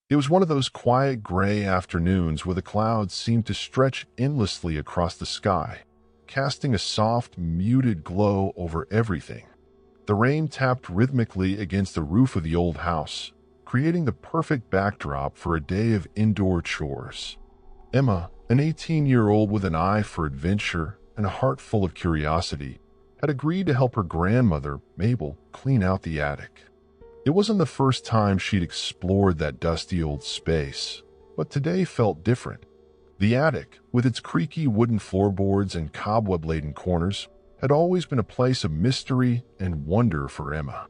It was one of those quiet gray afternoons where the clouds seemed to stretch endlessly across the sky, casting a soft, muted glow over everything. The rain tapped rhythmically against the roof of the old house, creating the perfect backdrop for a day of indoor chores. Emma, an 18-year-old with an eye for adventure and a heart full of curiosity, had agreed to help her grandmother, Mabel, clean out the attic. It wasn't the first time she'd explored that dusty old space, but today felt different. The attic, with its creaky wooden floorboards and cobweb-laden corners, had always been a place of mystery and wonder for Emma.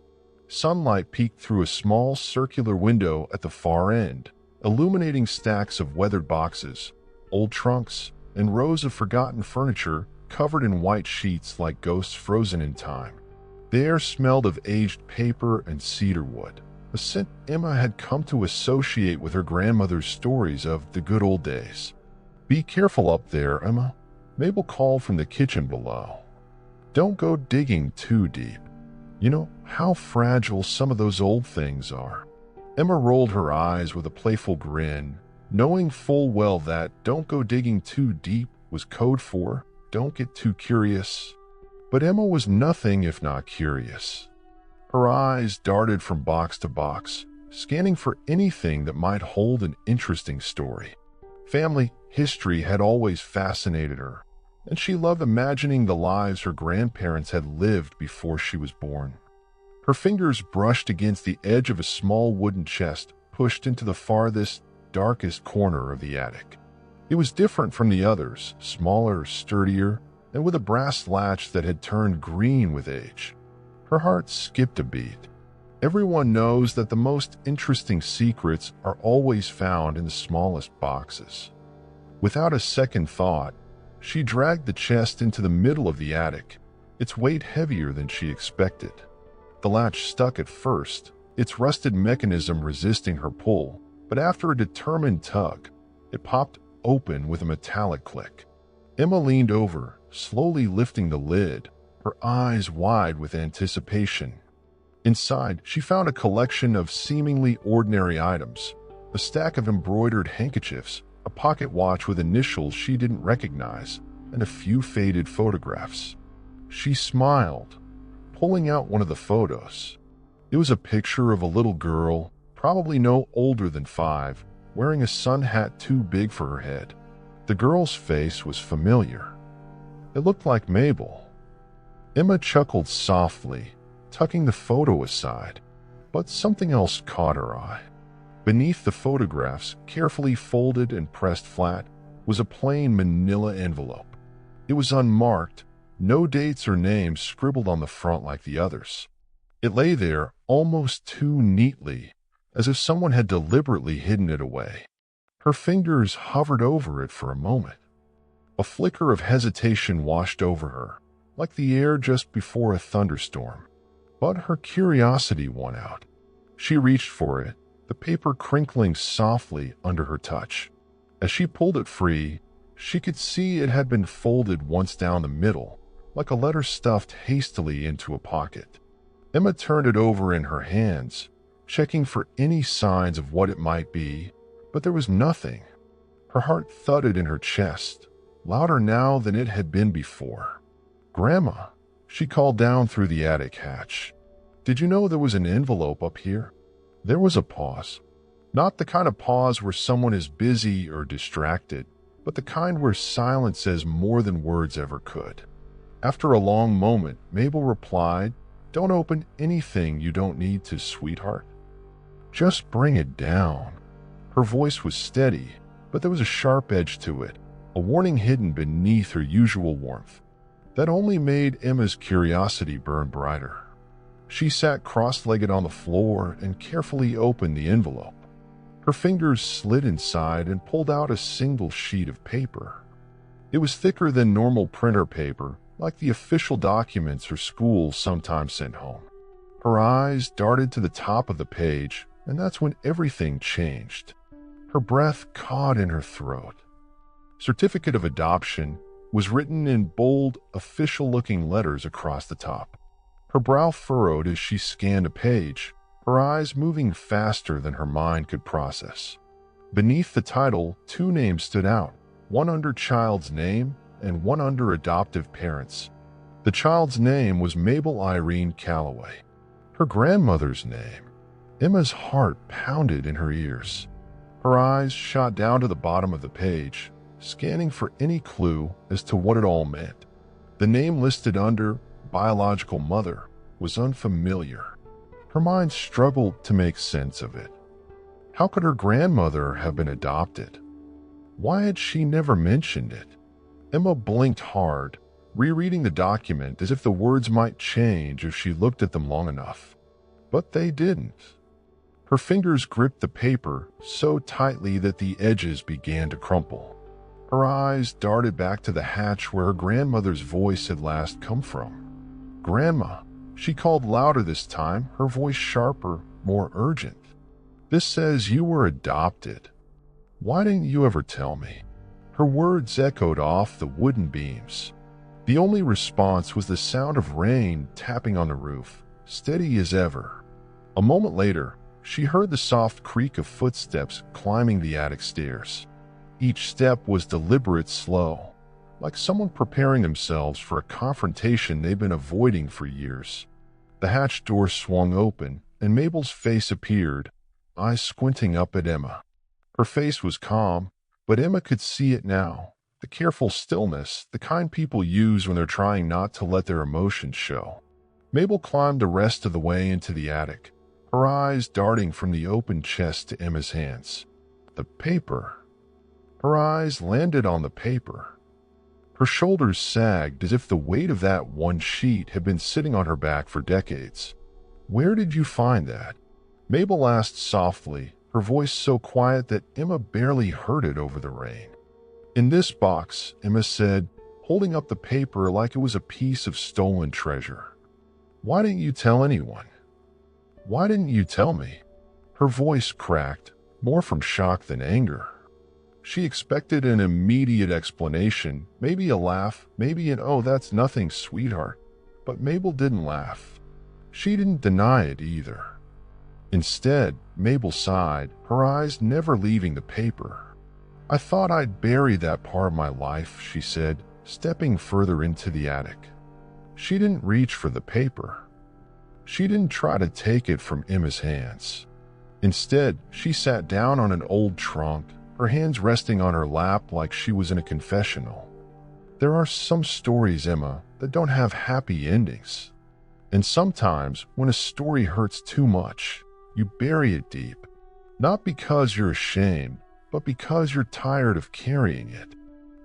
Sunlight peeked through a small circular window at the far end, illuminating stacks of weathered boxes, old trunks, and rows of forgotten furniture covered in white sheets like ghosts frozen in time. The air smelled of aged paper and cedar wood, a scent Emma had come to associate with her grandmother's stories of the good old days. "Be careful up there, Emma," Mabel called from the kitchen below. "Don't go digging too deep. You know how fragile some of those old things are." Emma rolled her eyes with a playful grin, knowing full well that "don't go digging too deep" was code for "don't get too curious." But Emma was nothing if not curious. Her eyes darted from box to box, scanning for anything that might hold an interesting story. Family history had always fascinated her, and she loved imagining the lives her grandparents had lived before she was born. Her fingers brushed against the edge of a small wooden chest pushed into the farthest, darkest corner of the attic. It was different from the others, smaller, sturdier, and with a brass latch that had turned green with age. Her heart skipped a beat. Everyone knows that the most interesting secrets are always found in the smallest boxes. Without a second thought, she dragged the chest into the middle of the attic, its weight heavier than she expected. The latch stuck at first, its rusted mechanism resisting her pull, but after a determined tug, it popped open with a metallic click. Emma leaned over, slowly lifting the lid, her eyes wide with anticipation. Inside, she found a collection of seemingly ordinary items, a stack of embroidered handkerchiefs, a pocket watch with initials she didn't recognize, and a few faded photographs. She smiled, pulling out one of the photos. It was a picture of a little girl, probably no older than 5, wearing a sun hat too big for her head. The girl's face was familiar. It looked like Mabel. Emma chuckled softly, tucking the photo aside, but something else caught her eye. Beneath the photographs, carefully folded and pressed flat, was a plain manila envelope. It was unmarked, no dates or names scribbled on the front like the others. It lay there almost too neatly, as if someone had deliberately hidden it away. Her fingers hovered over it for a moment. A flicker of hesitation washed over her, like the air just before a thunderstorm. But her curiosity won out. She reached for it, the paper crinkling softly under her touch. As she pulled it free, she could see it had been folded once down the middle, like a letter stuffed hastily into a pocket. Emma turned it over in her hands, checking for any signs of what it might be, but there was nothing. Her heart thudded in her chest, louder now than it had been before. "Grandma," she called down through the attic hatch. "Did you know there was an envelope up here?" There was a pause. Not the kind of pause where someone is busy or distracted, but the kind where silence says more than words ever could. After a long moment, Mabel replied, "Don't open anything you don't need to, sweetheart. Just bring it down." Her voice was steady, but there was a sharp edge to it, a warning hidden beneath her usual warmth. That only made Emma's curiosity burn brighter. She sat cross-legged on the floor and carefully opened the envelope. Her fingers slid inside and pulled out a single sheet of paper. It was thicker than normal printer paper, like the official documents her school sometimes sent home. Her eyes darted to the top of the page, and that's when everything changed. Her breath caught in her throat. "Certificate of Adoption" was written in bold, official-looking letters across the top. Her brow furrowed as she scanned a page, her eyes moving faster than her mind could process. Beneath the title, two names stood out, one under child's name and one under adoptive parents. The child's name was Mabel Irene Calloway. Her grandmother's name. Emma's heart pounded in her ears. Her eyes shot down to the bottom of the page, scanning for any clue as to what it all meant. The name listed under biological mother was unfamiliar. Her mind struggled to make sense of it. How could her grandmother have been adopted? Why had she never mentioned it? Emma blinked hard, rereading the document as if the words might change if she looked at them long enough. But they didn't. Her fingers gripped the paper so tightly that the edges began to crumple. Her eyes darted back to the hatch where her grandmother's voice had last come from. "Grandma," she called louder this time, her voice sharper, more urgent. "This says you were adopted. Why didn't you ever tell me?" Her words echoed off the wooden beams. The only response was the sound of rain tapping on the roof, steady as ever. A moment later, she heard the soft creak of footsteps climbing the attic stairs. Each step was deliberate, slow, like someone preparing themselves for a confrontation they've been avoiding for years. The hatch door swung open, and Mabel's face appeared, eyes squinting up at Emma. Her face was calm, but Emma could see it now, the careful stillness, the kind people use when they're trying not to let their emotions show. Mabel climbed the rest of the way into the attic, her eyes darting from the open chest to Emma's hands. The paper. Her eyes landed on the paper. Her shoulders sagged as if the weight of that one sheet had been sitting on her back for decades. "Where did you find that?" Mabel asked softly, her voice so quiet that Emma barely heard it over the rain. "In this box," Emma said, holding up the paper like it was a piece of stolen treasure. "Why didn't you tell anyone? Why didn't you tell me?" Her voice cracked, more from shock than anger. She expected an immediate explanation, maybe a laugh, maybe an "oh, that's nothing, sweetheart." But Mabel didn't laugh. She didn't deny it either. Instead, Mabel sighed, her eyes never leaving the paper. "I thought I'd bury that part of my life," she said, stepping further into the attic. She didn't reach for the paper. She didn't try to take it from Emma's hands. Instead, she sat down on an old trunk, her hands resting on her lap like she was in a confessional. "There are some stories, Emma, that don't have happy endings. And sometimes, when a story hurts too much, you bury it deep. Not because you're ashamed, but because you're tired of carrying it."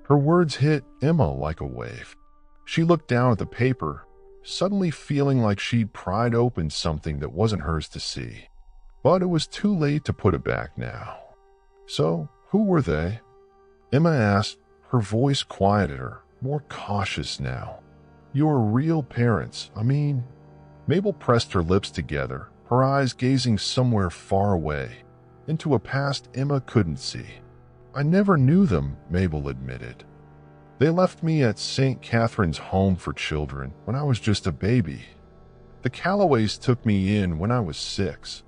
Her words hit Emma like a wave. She looked down at the paper, suddenly feeling like she'd pried open something that wasn't hers to see. But it was too late to put it back now. "So, who were they?" Emma asked, her voice quieter, more cautious now. "Your real parents, I mean." Mabel pressed her lips together, her eyes gazing somewhere far away, into a past Emma couldn't see. "I never knew them," Mabel admitted. "They left me at St. Catherine's Home for Children when I was just a baby. The Calloways took me in when I was 6.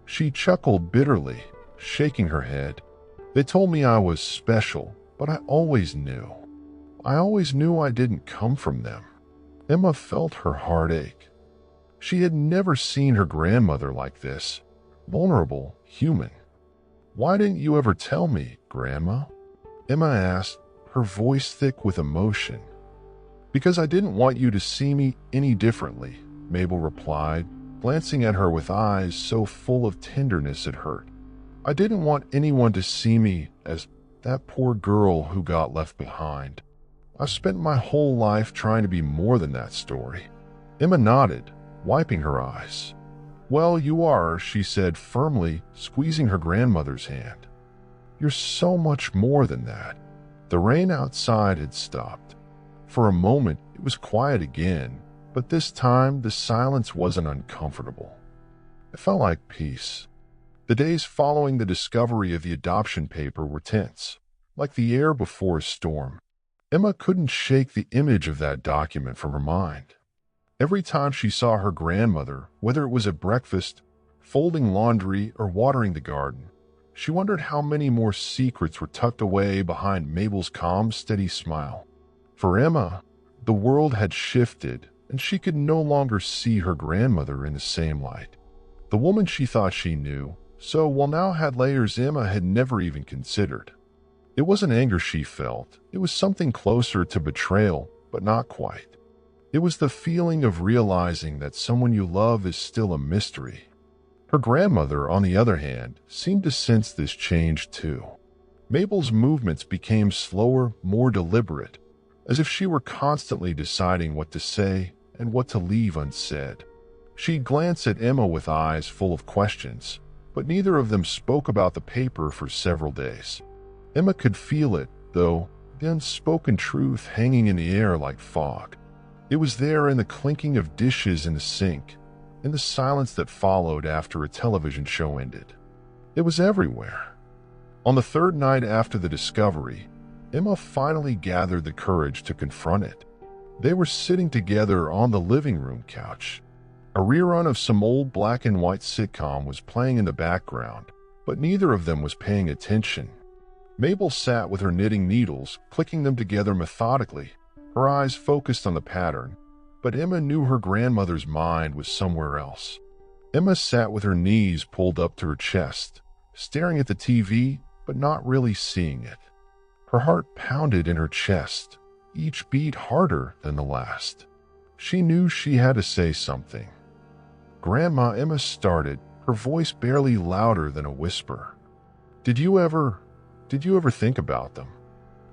She chuckled bitterly, shaking her head. "They told me I was special, but I always knew. I always knew I didn't come from them." Emma felt her heart ache. She had never seen her grandmother like this, vulnerable, human. "Why didn't you ever tell me, Grandma?" Emma asked, her voice thick with emotion. "Because I didn't want you to see me any differently," Mabel replied, glancing at her with eyes so full of tenderness it hurt. "I didn't want anyone to see me as that poor girl who got left behind. I've spent my whole life trying to be more than that story." Emma nodded, wiping her eyes. "Well, you are," she said firmly, squeezing her grandmother's hand. "You're so much more than that." The rain outside had stopped. For a moment, it was quiet again, but this time the silence wasn't uncomfortable. It felt like peace. The days following the discovery of the adoption paper were tense, like the air before a storm. Emma couldn't shake the image of that document from her mind. Every time she saw her grandmother, whether it was at breakfast, folding laundry, or watering the garden. She wondered how many more secrets were tucked away behind Mabel's calm, steady smile. For Emma, the world had shifted, and she could no longer see her grandmother in the same light. The woman she thought she knew, now had layers Emma had never even considered. It wasn't anger she felt, it was something closer to betrayal, but not quite. It was the feeling of realizing that someone you love is still a mystery. Her grandmother, on the other hand, seemed to sense this change too. Mabel's movements became slower, more deliberate, as if she were constantly deciding what to say and what to leave unsaid. She'd glance at Emma with eyes full of questions, but neither of them spoke about the paper for several days. Emma could feel it, though, the unspoken truth hanging in the air like fog. It was there in the clinking of dishes in the sink, in the silence that followed after a television show ended. It was everywhere. On the third night after the discovery, Emma finally gathered the courage to confront it. They were sitting together on the living room couch. A rerun of some old black and white sitcom was playing in the background, but neither of them was paying attention. Mabel sat with her knitting needles, clicking them together methodically, her eyes focused on the pattern, but Emma knew her grandmother's mind was somewhere else. Emma sat with her knees pulled up to her chest, staring at the TV, but not really seeing it. Her heart pounded in her chest, each beat harder than the last. She knew she had to say something. "Grandma," Emma started, her voice barely louder than a whisper. Did you ever think about them?"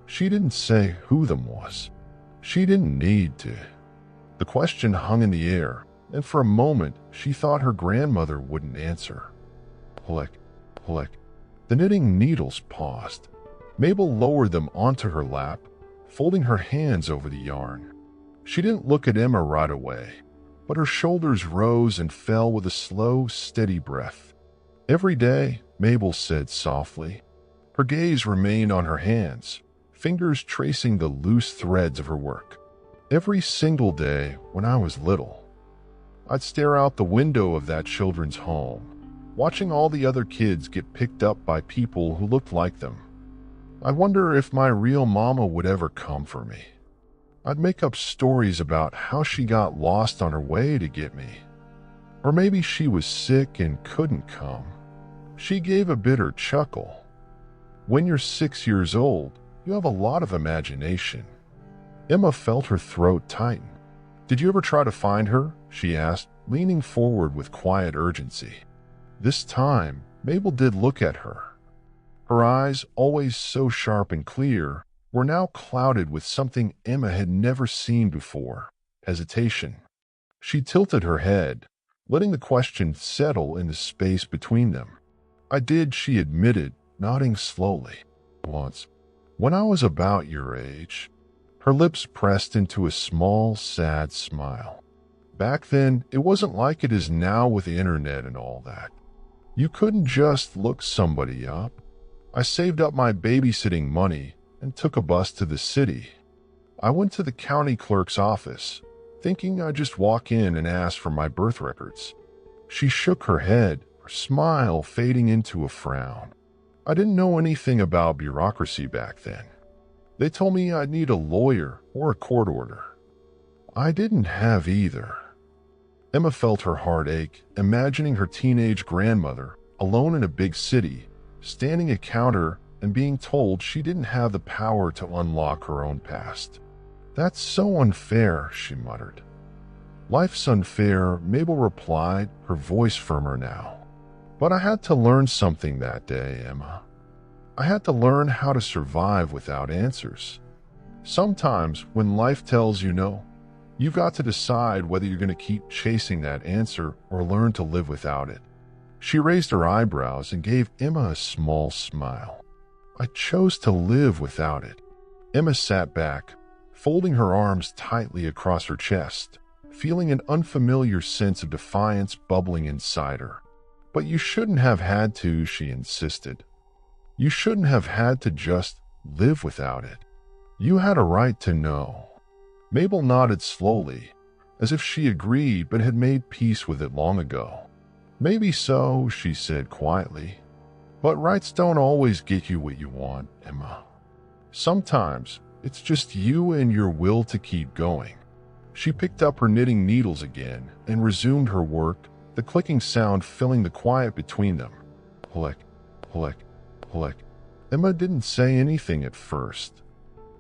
She didn't say who them was. She didn't need to. The question hung in the air, and for a moment she thought her grandmother wouldn't answer. Click, click. The knitting needles paused. Mabel lowered them onto her lap, folding her hands over the yarn. She didn't look at Emma right away, but her shoulders rose and fell with a slow, steady breath. "Every day," Mabel said softly. Her gaze remained on her hands, fingers tracing the loose threads of her work. "Every single day when I was little, I'd stare out the window of that children's home, watching all the other kids get picked up by people who looked like them. I'd wonder if my real mama would ever come for me. I'd make up stories about how she got lost on her way to get me. Or maybe she was sick and couldn't come." She gave a bitter chuckle. When you're 6 years old, you have a lot of imagination. Emma felt her throat tighten. "Did you ever try to find her?" she asked, leaning forward with quiet urgency. This time, Mabel did look at her. Her eyes, always so sharp and clear, were now clouded with something Emma had never seen before: hesitation. She tilted her head, letting the question settle in the space between them. "I did," she admitted, nodding slowly. "Once, when I was about your age." Her lips pressed into a small, sad smile. "Back then, it wasn't like it is now with the internet and all that. You couldn't just look somebody up. I saved up my babysitting money and took a bus to the city. I went to the county clerk's office, thinking I'd just walk in and ask for my birth records." She shook her head, her smile fading into a frown. "I didn't know anything about bureaucracy back then. They told me I'd need a lawyer or a court order. I didn't have either." Emma felt her heart ache, imagining her teenage grandmother, alone in a big city, standing at counter and being told she didn't have the power to unlock her own past. "That's so unfair," she muttered. "Life's unfair," Mabel replied, her voice firmer now. "But I had to learn something that day, Emma. I had to learn how to survive without answers. Sometimes, when life tells you no, you've got to decide whether you're going to keep chasing that answer or learn to live without it." She raised her eyebrows and gave Emma a small smile. "I chose to live without it." Emma sat back, folding her arms tightly across her chest, feeling an unfamiliar sense of defiance bubbling inside her. "But you shouldn't have had to," she insisted. "You shouldn't have had to just live without it. You had a right to know." Mabel nodded slowly, as if she agreed but had made peace with it long ago. Maybe so, she said quietly. But rights don't always get you what you want, Emma. Sometimes it's just you and your will to keep going. She picked up her knitting needles again and resumed her work, the clicking sound filling the quiet between them. Click, click, click. Emma didn't say anything at first.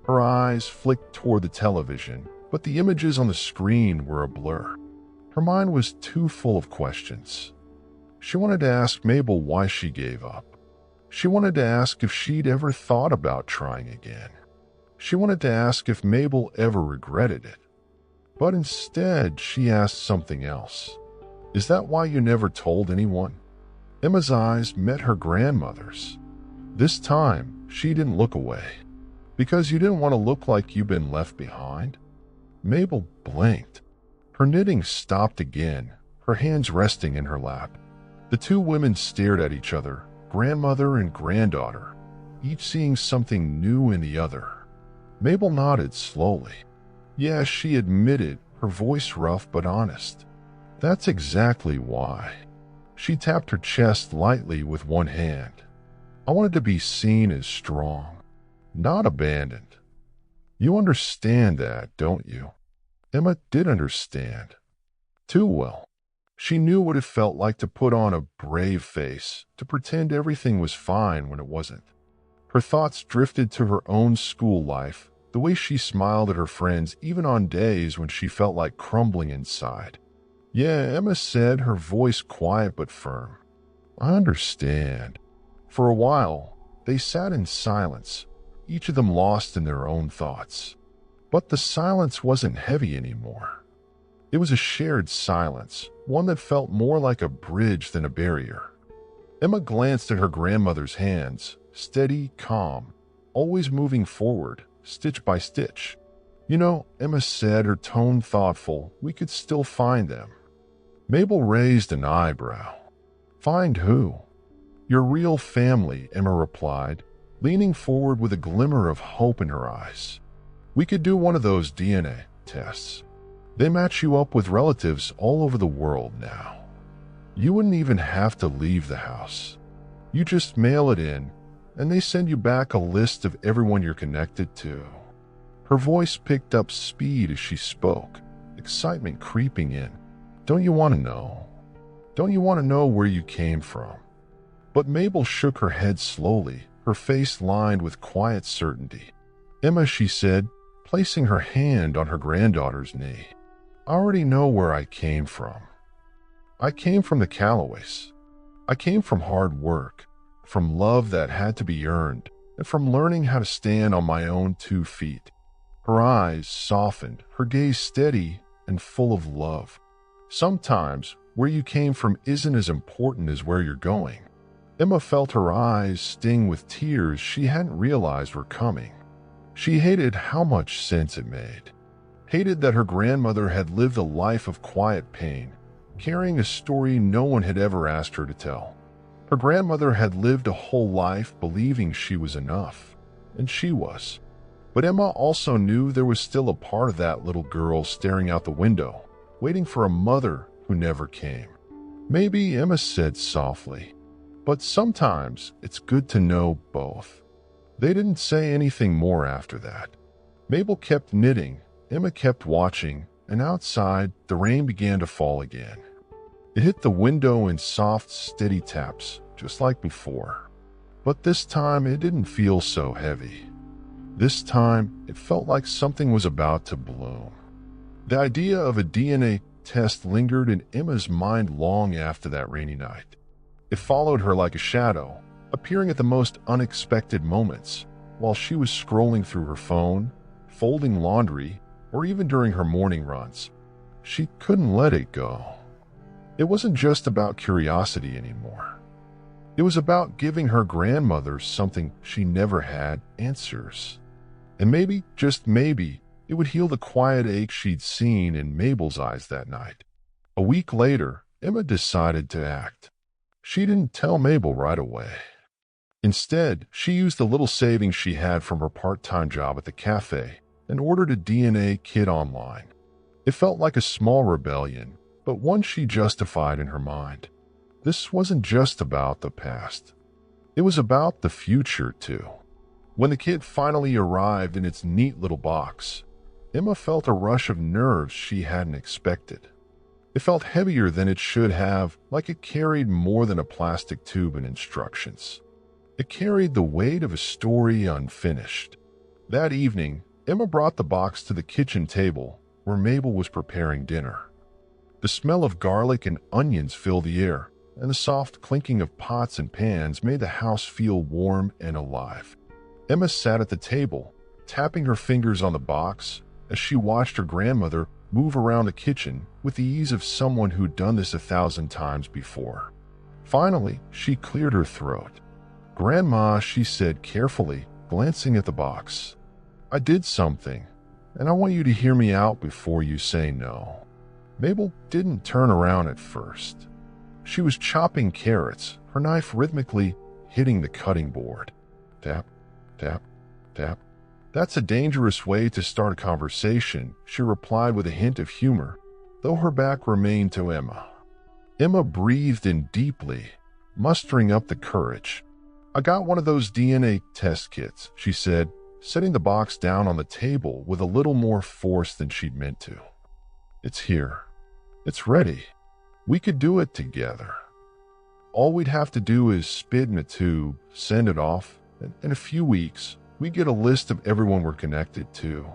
Her eyes flicked toward the television, but the images on the screen were a blur. Her mind was too full of questions. She wanted to ask Mabel why she gave up. She wanted to ask if she'd ever thought about trying again. She wanted to ask if Mabel ever regretted it. But instead, she asked something else. Is that why you never told anyone? Emma's eyes met her grandmother's. This time, she didn't look away. Because you didn't want to look like you'd been left behind? Mabel blinked. Her knitting stopped again, her hands resting in her lap. The two women stared at each other, grandmother and granddaughter, each seeing something new in the other. Mabel nodded slowly. Yes, she admitted, her voice rough but honest. That's exactly why. She tapped her chest lightly with one hand. I wanted to be seen as strong, not abandoned. You understand that, don't you? Emma did understand. Too well. She knew what it felt like to put on a brave face, to pretend everything was fine when it wasn't. Her thoughts drifted to her own school life, the way she smiled at her friends even on days when she felt like crumbling inside. Yeah, Emma said, her voice quiet but firm. I understand. For a while, they sat in silence, each of them lost in their own thoughts. But the silence wasn't heavy anymore. It was a shared silence, one that felt more like a bridge than a barrier. Emma glanced at her grandmother's hands, steady, calm, always moving forward, stitch by stitch. You know, Emma said, her tone thoughtful, we could still find them. Mabel raised an eyebrow. Find who? Your real family, Emma replied, leaning forward with a glimmer of hope in her eyes. We could do one of those DNA tests. They match you up with relatives all over the world now. You wouldn't even have to leave the house. You just mail it in, and they send you back a list of everyone you're connected to. Her voice picked up speed as she spoke, excitement creeping in. Don't you want to know? Don't you want to know where you came from? But Mabel shook her head slowly, her face lined with quiet certainty. Emma, she said, placing her hand on her granddaughter's knee. I already know where I came from. I came from the Callaways. I came from hard work, from love that had to be earned, and from learning how to stand on my own 2 feet. Her eyes softened, her gaze steady and full of love. Sometimes, where you came from isn't as important as where you're going. Emma felt her eyes sting with tears she hadn't realized were coming. She hated how much sense it made. Hated that her grandmother had lived a life of quiet pain, carrying a story no one had ever asked her to tell. Her grandmother had lived a whole life believing she was enough, and she was. But Emma also knew there was still a part of that little girl staring out the window, waiting for a mother who never came. Maybe, Emma said softly, but sometimes it's good to know both. They didn't say anything more after that. Mabel kept knitting, Emma kept watching, and outside, the rain began to fall again. It hit the window in soft, steady taps, just like before. But this time, it didn't feel so heavy. This time, it felt like something was about to bloom. The idea of a DNA test lingered in Emma's mind long after that rainy night. It followed her like a shadow, appearing at the most unexpected moments, while she was scrolling through her phone, folding laundry, or even during her morning runs. She couldn't let it go. It wasn't just about curiosity anymore. It was about giving her grandmother something she never had, answers. And maybe, just maybe, it would heal the quiet ache she'd seen in Mabel's eyes that night. A week later, Emma decided to act. She didn't tell Mabel right away. Instead, she used the little savings she had from her part-time job at the cafe and ordered a DNA kit online. It felt like a small rebellion, but one she justified in her mind. This wasn't just about the past. It was about the future, too. When the kit finally arrived in its neat little box, Emma felt a rush of nerves she hadn't expected. It felt heavier than it should have, like it carried more than a plastic tube and instructions. It carried the weight of a story unfinished. That evening, Emma brought the box to the kitchen table where Mabel was preparing dinner. The smell of garlic and onions filled the air, and the soft clinking of pots and pans made the house feel warm and alive. Emma sat at the table, tapping her fingers on the box as she watched her grandmother move around the kitchen with the ease of someone who'd done this 1,000 times before. Finally, she cleared her throat. "Grandma," she said carefully, glancing at the box, "I did something, and I want you to hear me out before you say no." Mabel didn't turn around at first. She was chopping carrots, her knife rhythmically hitting the cutting board. Tap, tap, tap. "That's a dangerous way to start a conversation," she replied with a hint of humor, though her back remained to Emma. Emma breathed in deeply, mustering up the courage. "I got one of those DNA test kits," she said, setting the box down on the table with a little more force than she'd meant to. "It's here. It's ready. We could do it together. All we'd have to do is spit in a tube, send it off, and in a few weeks, we get a list of everyone we're connected to."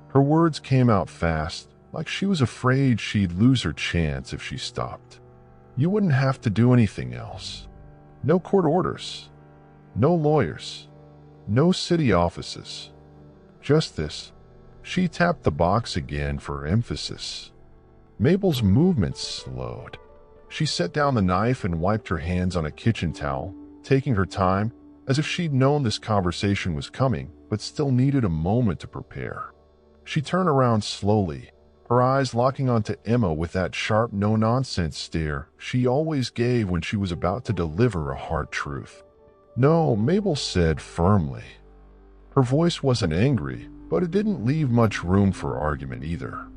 Her words came out fast, like she was afraid she'd lose her chance if she stopped. "You wouldn't have to do anything else. No court orders. No lawyers. No city offices. Just this." She tapped the box again for emphasis. Mabel's movements slowed. She set down the knife and wiped her hands on a kitchen towel, taking her time, as if she'd known this conversation was coming, but still needed a moment to prepare. She turned around slowly, her eyes locking onto Emma with that sharp, no-nonsense stare she always gave when she was about to deliver a hard truth. "No," Mabel said firmly. Her voice wasn't angry, but it didn't leave much room for argument either.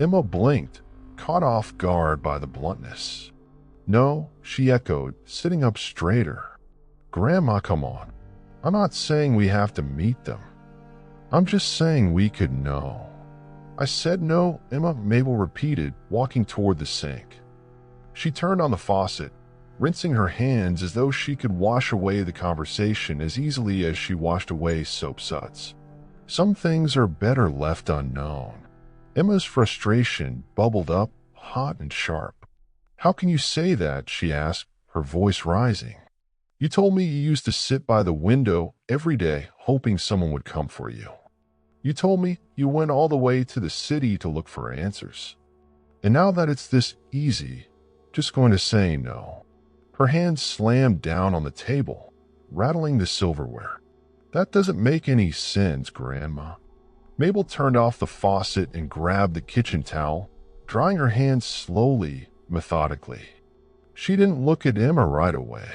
Emma blinked, caught off guard by the bluntness. "No," she echoed, sitting up straighter. "Grandma, come on. I'm not saying we have to meet them. I'm just saying we could know." "I said no," Mabel repeated, walking toward the sink. She turned on the faucet, rinsing her hands as though she could wash away the conversation as easily as she washed away soap suds. Some things are better left unknown. Emma's frustration bubbled up, hot and sharp. "How can you say that?" she asked, her voice rising. "You told me you used to sit by the window every day hoping someone would come for you. You told me you went all the way to the city to look for answers. And now that it's this easy, just going to say no." Her hand slammed down on the table, rattling the silverware. "That doesn't make any sense, Grandma." Mabel turned off the faucet and grabbed the kitchen towel, drying her hands slowly, methodically. She didn't look at Emma right away.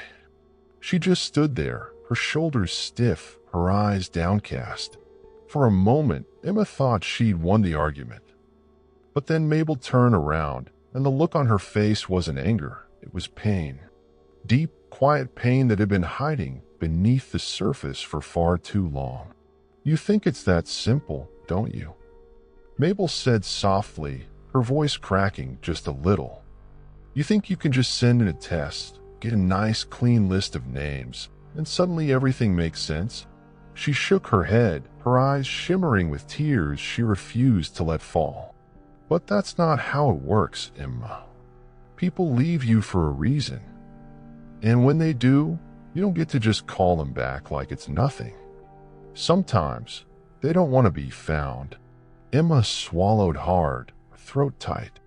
She just stood there, her shoulders stiff, her eyes downcast. For a moment, Emma thought she'd won the argument. But then Mabel turned around, and the look on her face wasn't anger, it was pain. Deep, quiet pain that had been hiding beneath the surface for far too long. "You think it's that simple, don't you?" Mabel said softly, her voice cracking just a little. "You think you can just send in a test, get a nice clean list of names, and suddenly everything makes sense?" She shook her head, her eyes shimmering with tears she refused to let fall. "But that's not how it works, Emma. People leave you for a reason. And when they do, you don't get to just call them back like it's nothing. Sometimes, they don't want to be found." Emma swallowed hard, her throat tight.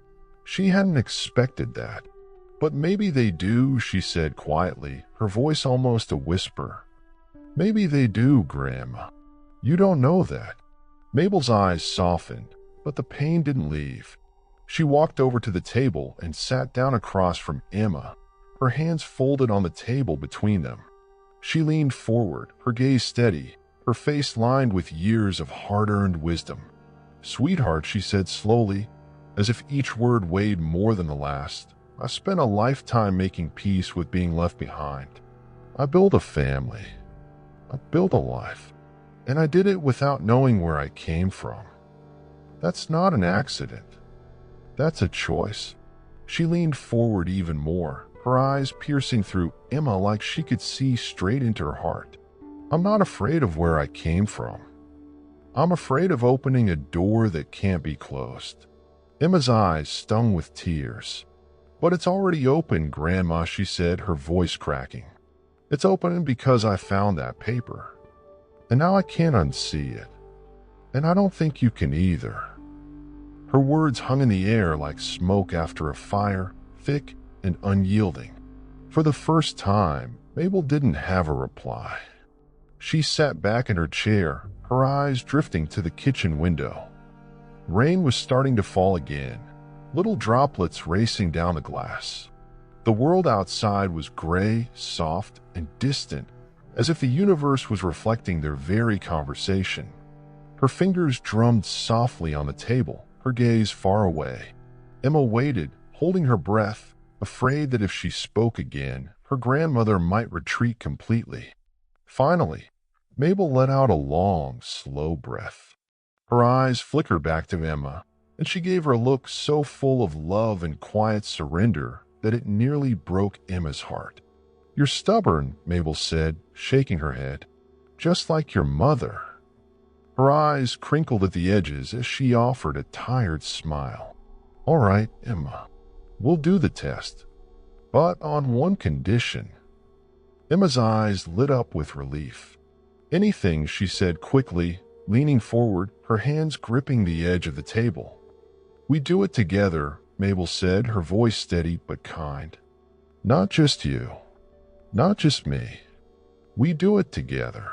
She hadn't expected that. "But maybe they do," she said quietly, her voice almost a whisper. "Maybe they do, Grandma. You don't know that." Mabel's eyes softened, but the pain didn't leave. She walked over to the table and sat down across from Emma, her hands folded on the table between them. She leaned forward, her gaze steady, her face lined with years of hard-earned wisdom. "Sweetheart," she said slowly, as if each word weighed more than the last, I spent a lifetime making peace with being left behind. I built a family. I built a life. And I did it without knowing where I came from. That's not an accident. That's a choice. She leaned forward even more, her eyes piercing through Emma like she could see straight into her heart. I'm not afraid of where I came from. I'm afraid of opening a door that can't be closed. Emma's eyes stung with tears. But it's already open, Grandma, she said, her voice cracking. It's open because I found that paper. And now I can't unsee it. And I don't think you can either. Her words hung in the air like smoke after a fire, thick and unyielding. For the first time, Mabel didn't have a reply. She sat back in her chair, her eyes drifting to the kitchen window. Rain was starting to fall again, little droplets racing down the glass. The world outside was gray, soft, and distant, as if the universe was reflecting their very conversation. Her fingers drummed softly on the table, her gaze far away. Emma waited, holding her breath, afraid that if she spoke again, her grandmother might retreat completely. Finally, Mabel let out a long, slow breath. Her eyes flickered back to Emma, and she gave her a look so full of love and quiet surrender that it nearly broke Emma's heart. You're stubborn, Mabel said, shaking her head, just like your mother. Her eyes crinkled at the edges as she offered a tired smile. All right, Emma, we'll do the test, but on one condition. Emma's eyes lit up with relief. Anything, she said quickly, leaning forward, her hands gripping the edge of the table. We do it together, Mabel said, her voice steady but kind. Not just you. Not just me. We do it together.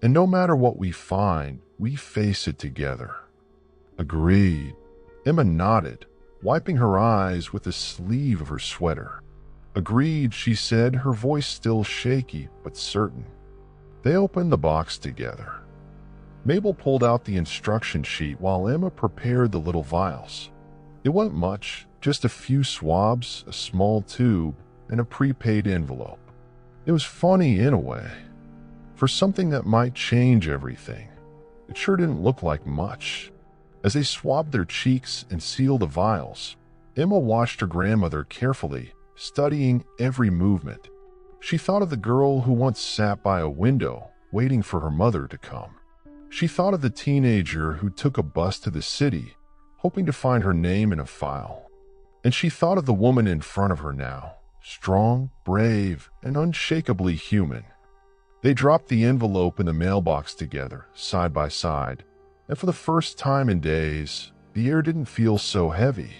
And no matter what we find, we face it together. Agreed. Emma nodded, wiping her eyes with the sleeve of her sweater. Agreed, she said, her voice still shaky but certain. They opened the box together. Mabel pulled out the instruction sheet while Emma prepared the little vials. It wasn't much, just a few swabs, a small tube, and a prepaid envelope. It was funny in a way. For something that might change everything, it sure didn't look like much. As they swabbed their cheeks and sealed the vials, Emma watched her grandmother carefully, studying every movement. She thought of the girl who once sat by a window, waiting for her mother to come. She thought of the teenager who took a bus to the city, hoping to find her name in a file. And she thought of the woman in front of her now, strong, brave, and unshakably human. They dropped the envelope in the mailbox together, side by side, and for the first time in days, the air didn't feel so heavy.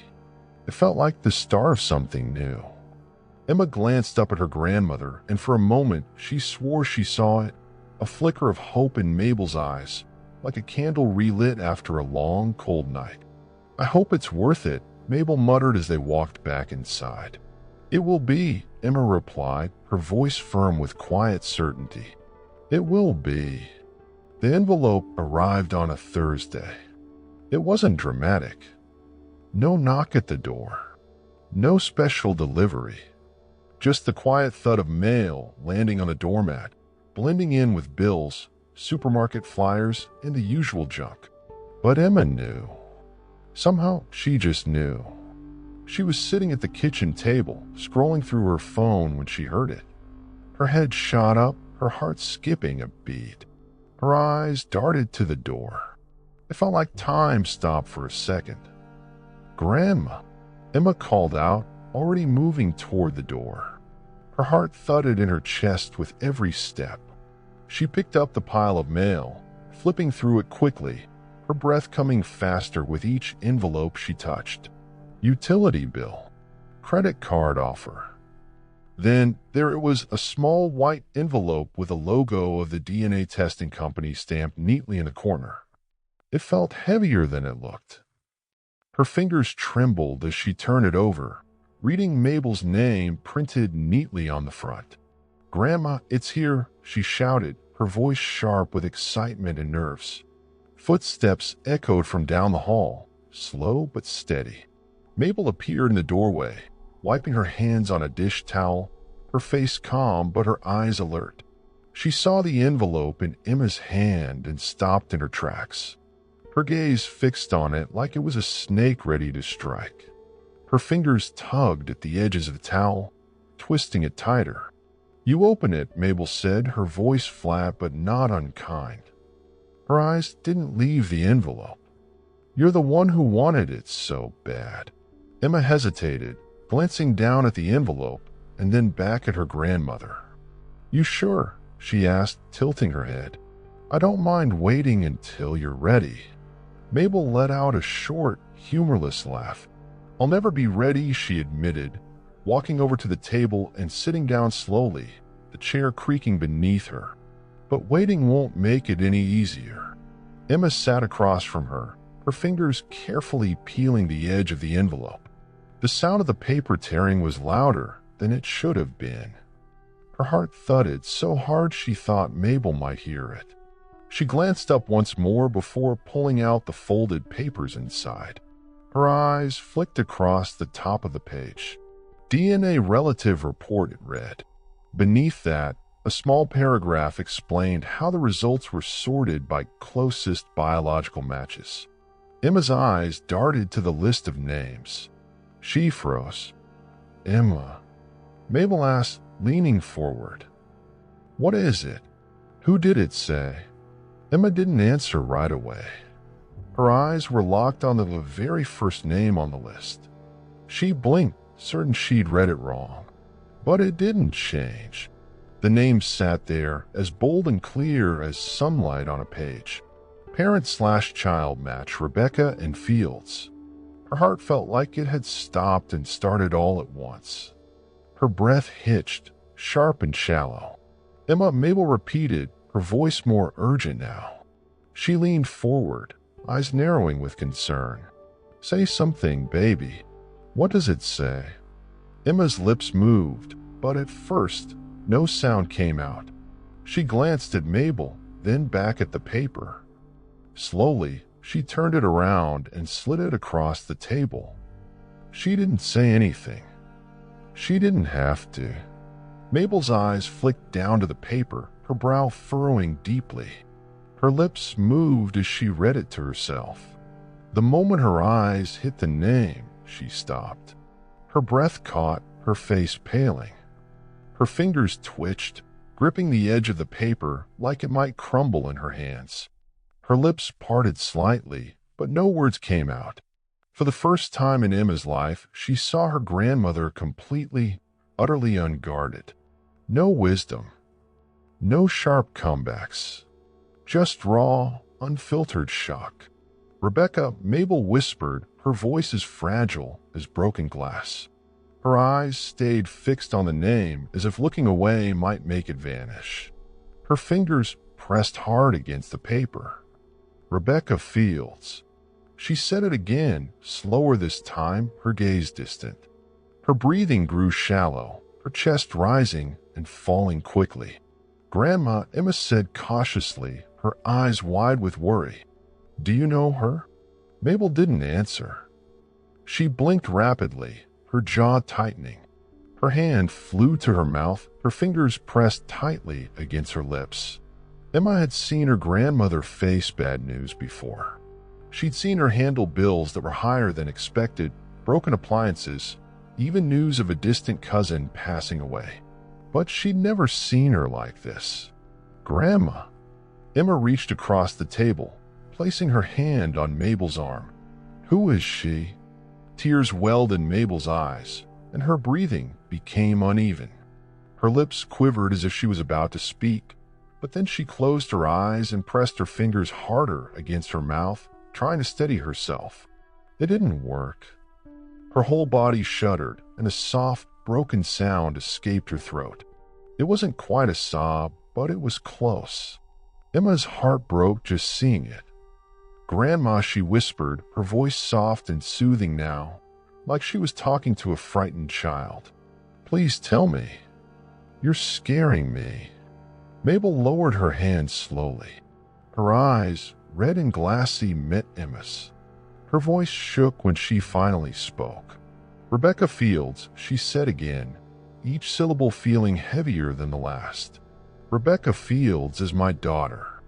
It felt like the start of something new. Emma glanced up at her grandmother, and for a moment she swore she saw it, a flicker of hope in Mabel's eyes, like a candle relit after a long, cold night. I hope it's worth it, Mabel muttered as they walked back inside. It will be, Emma replied, her voice firm with quiet certainty. It will be. The envelope arrived on a Thursday. It wasn't dramatic. No knock at the door. No special delivery. Just the quiet thud of mail landing on the doormat, blending in with bills, supermarket flyers, and the usual junk. But Emma knew. Somehow, she just knew. She was sitting at the kitchen table, scrolling through her phone when she heard it. Her head shot up, her heart skipping a beat. Her eyes darted to the door. It felt like time stopped for a second. Grandma, Emma called out, already moving toward the door. Her heart thudded in her chest with every step. She picked up the pile of mail, flipping through it quickly, her breath coming faster with each envelope she touched. Utility bill, credit card offer. Then there it was, a small white envelope with a logo of the DNA testing company stamped neatly in the corner. It felt heavier than it looked. Her fingers trembled as she turned it over, reading Mabel's name printed neatly on the front. Grandma, it's here, she shouted, her voice sharp with excitement and nerves. Footsteps echoed from down the hall, slow but steady. Mabel appeared in the doorway, wiping her hands on a dish towel, her face calm but her eyes alert. She saw the envelope in Emma's hand and stopped in her tracks, her gaze fixed on it like it was a snake ready to strike. Her fingers tugged at the edges of the towel, twisting it tighter. "You open it," Mabel said, her voice flat but not unkind. Her eyes didn't leave the envelope. "You're the one who wanted it so bad." Emma hesitated, glancing down at the envelope and then back at her grandmother. "You sure?" she asked, tilting her head. "I don't mind waiting until you're ready." Mabel let out a short, humorless laugh. "I'll never be ready," she admitted, walking over to the table and sitting down slowly, the chair creaking beneath her. "But waiting won't make it any easier." Emma sat across from her, her fingers carefully peeling the edge of the envelope. The sound of the paper tearing was louder than it should have been. Her heart thudded so hard she thought Mabel might hear it. She glanced up once more before pulling out the folded papers inside. Her eyes flicked across the top of the page. "DNA relative report," it read. Beneath that, a small paragraph explained how the results were sorted by closest biological matches. Emma's eyes darted to the list of names. She froze. "Emma," Mabel asked, leaning forward. "What is it? Who did it say?" Emma didn't answer right away. Her eyes were locked on the very first name on the list. She blinked, certain she'd read it wrong. But it didn't change. The name sat there, as bold and clear as sunlight on a page. Parent/child match, Rebecca and Fields. Her heart felt like it had stopped and started all at once. Her breath hitched, sharp and shallow. "Emma," Mabel repeated, her voice more urgent now. She leaned forward, eyes narrowing with concern. "Say something, baby. What does it say?" Emma's lips moved, but at first, no sound came out. She glanced at Mabel, then back at the paper. Slowly, she turned it around and slid it across the table. She didn't say anything. She didn't have to. Mabel's eyes flicked down to the paper, her brow furrowing deeply. Her lips moved as she read it to herself. The moment her eyes hit the name, she stopped. Her breath caught, her face paling. Her fingers twitched, gripping the edge of the paper like it might crumble in her hands. Her lips parted slightly, but no words came out. For the first time in Emma's life, she saw her grandmother completely, utterly unguarded. No wisdom. No sharp comebacks. Just raw, unfiltered shock. "Rebecca," Mabel whispered, her voice as fragile as broken glass. Her eyes stayed fixed on the name as if looking away might make it vanish. Her fingers pressed hard against the paper. "Rebecca Fields." She said it again, slower this time, her gaze distant. Her breathing grew shallow, her chest rising and falling quickly. "Grandma," Emma said cautiously, her eyes wide with worry. "Do you know her?" Mabel didn't answer. She blinked rapidly, her jaw tightening. Her hand flew to her mouth, her fingers pressed tightly against her lips. Emma had seen her grandmother face bad news before. She'd seen her handle bills that were higher than expected, broken appliances, even news of a distant cousin passing away. But she'd never seen her like this. "Grandma." Emma reached across the table, placing her hand on Mabel's arm. "Who is she?" Tears welled in Mabel's eyes, and her breathing became uneven. Her lips quivered as if she was about to speak, but then she closed her eyes and pressed her fingers harder against her mouth, trying to steady herself. It didn't work. Her whole body shuddered, and a soft, broken sound escaped her throat. It wasn't quite a sob, but it was close. Emma's heart broke just seeing it. "Grandma," she whispered, her voice soft and soothing now, like she was talking to a frightened child. "Please tell me. You're scaring me." Mabel lowered her hand slowly. Her eyes, red and glassy, met Emma's. Her voice shook when she finally spoke. Rebecca Fields, she said again, each syllable feeling heavier than the last. Rebecca Fields is my daughter.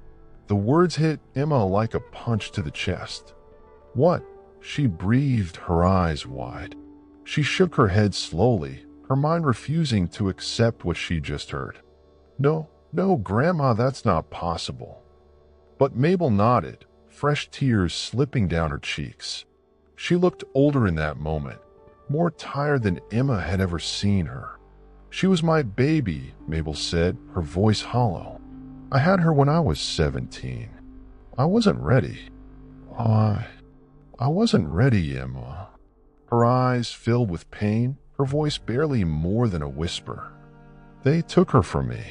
The words hit Emma like a punch to the chest. What? She breathed, her eyes wide. She shook her head slowly, her mind refusing to accept what she just heard. No, Grandma, that's not possible. But Mabel nodded, fresh tears slipping down her cheeks. She looked older in that moment, more tired than Emma had ever seen her. She was my baby, Mabel said, her voice hollow. I had her when I was 17. I wasn't ready. I wasn't ready, Emma. Her eyes filled with pain, her voice barely more than a whisper. They took her from me.